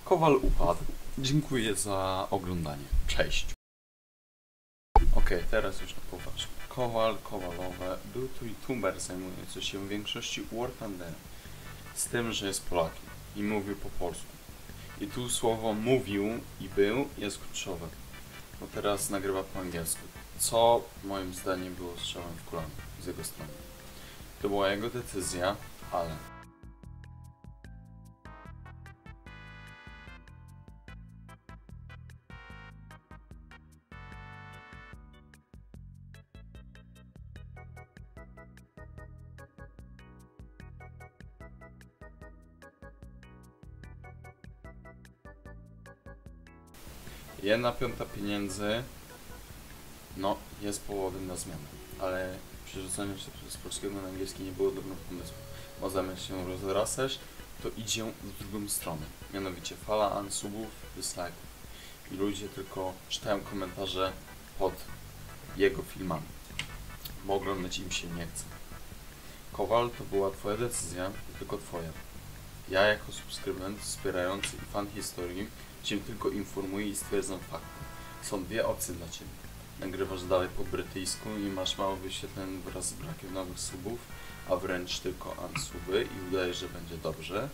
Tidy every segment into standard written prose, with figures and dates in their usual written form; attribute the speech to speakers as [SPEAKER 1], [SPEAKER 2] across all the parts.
[SPEAKER 1] Kowal upadł. Dziękuję za oglądanie. Cześć. Okej, teraz już na poważnie. Kowalowe był to youtuber zajmujący się w większości War Thunderem. Z tym, że jest Polakiem i mówił po polsku. I tu słowo mówił i był jest kluczowe. Bo teraz nagrywa po angielsku. Co moim zdaniem było strzałem w kolano z jego strony. To była jego decyzja, ale... Jedna piąta pieniędzy, no, jest powodem na zmianę, ale przerzucanie się z polskiego na angielski nie było dobrym pomysłem, bo zamiast się rozrastać, to idzie w drugą stronę, mianowicie fala unsubów, dislike'ów i ludzie tylko czytają komentarze pod jego filmami, bo oglądać im się nie chce. Kowal, to była twoja decyzja, tylko twoja. Ja jako subskrybent wspierający i fan historii Cię tylko informuję i stwierdzam fakty. Są dwie opcje dla Ciebie. Nagrywasz dalej po brytyjsku i masz mało wyświetleń wraz z brakiem nowych subów, a wręcz tylko unsuby i udajesz, że będzie dobrze.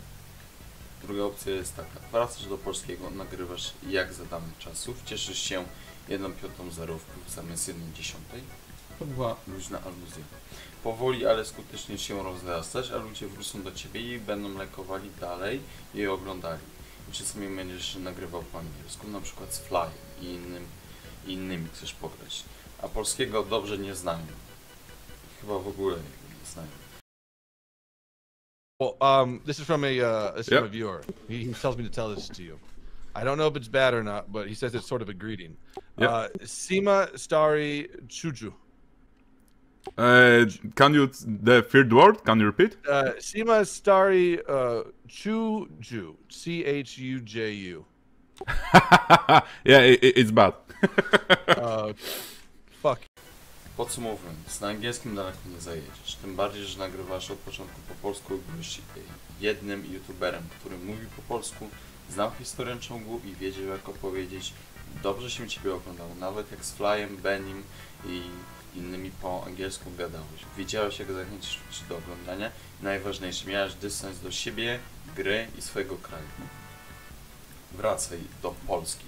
[SPEAKER 1] Druga opcja jest taka. Wracasz do polskiego, nagrywasz jak za danych czasów, cieszysz się 1/5 zerówką zamiast 1/10. To była luźna aluzja. Powoli, ale skutecznie się rozrastać, a ludzie wrócą do Ciebie i będą lajkowali dalej i oglądali. I czasami będziesz nagrywał po angielsku, na przykład z Flyem i innymi chcesz pograć. A polskiego dobrze nie znają. Chyba w ogóle nie znają.
[SPEAKER 2] Well, this is from a viewer. He tells me to tell this to you. I don't know if it's bad or not, but he says it's sort of a greeting. Sima Stari Chuju.
[SPEAKER 3] Can you the third word? Can you repeat?
[SPEAKER 2] Sima Stari Chuju. Chuju.
[SPEAKER 3] Yeah, it's bad.
[SPEAKER 2] Fuck.
[SPEAKER 1] Podsumowując, na angielskim daleko nie zajedziesz. Tym bardziej, że nagrywasz od początku po polsku, byłeś jednym youtuberem, który mówił po polsku, znał historię czołgu i wiedział jak opowiedzieć. Dobrze się Ciebie oglądało, nawet jak z Flyem, Benim i innymi po angielsku gadałeś. Wiedziałeś jak zachęcić ludzi do oglądania. Najważniejsze, miałeś dystans do siebie, gry i swojego kraju. Wracaj do Polski.